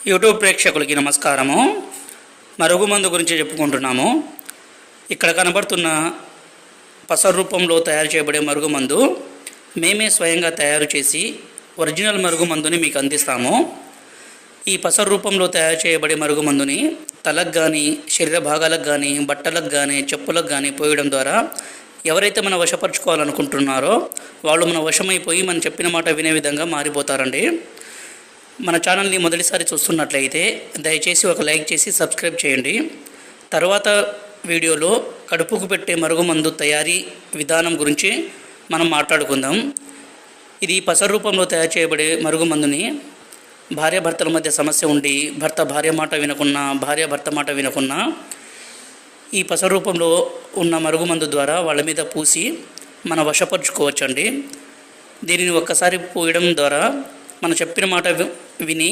YouTube ప్రేక్షకులకి నమస్కారము. మరుగుమందు గురించి చెప్పుకుంటున్నాము. ఇక్కడ కనబడుతున్న పసరు రూపంలో తయారు చేయబడే మరుగుమందు మేమే స్వయంగా తయారు చేసి ఒరిజినల్ మరుగుమందుని మీకు అందిస్తాము. ఈ పసరు రూపంలో తయారు చేయబడే మరుగుమందుని తలకు కానీ, శరీర భాగాలకు కానీ, బట్టలకు కానీ, చెప్పులకు కానీ పోయడం ద్వారా ఎవరైతే మనం వశపరుచుకోవాలనుకుంటున్నారో వాళ్ళు మన వశమైపోయి మనం చెప్పిన మాట వినే విధంగా మారిపోతారండి. మన ఛానల్ని మొదటిసారి చూస్తున్నట్లయితే దయచేసి ఒక లైక్ చేసి సబ్స్క్రైబ్ చేయండి. తర్వాత వీడియోలో కడుపుకు పెట్టే మరుగుమందు తయారీ విధానం గురించి మనం మాట్లాడుకుందాం. ఇది పసరు రూపంలో తయారు చేయబడే మరుగుమందుని భార్యాభర్తల మధ్య సమస్య ఉండి భర్త భార్య మాట వినకున్నా, భార్య భర్త మాట వినకున్నా ఈ పసరు రూపంలో ఉన్న మరుగుమందు ద్వారా వాళ్ళ మీద పూసి మన వశపరుచుకోవచ్చండి. దీనిని ఒక్కసారి పోయడం ద్వారా మనం చెప్పిన మాట విని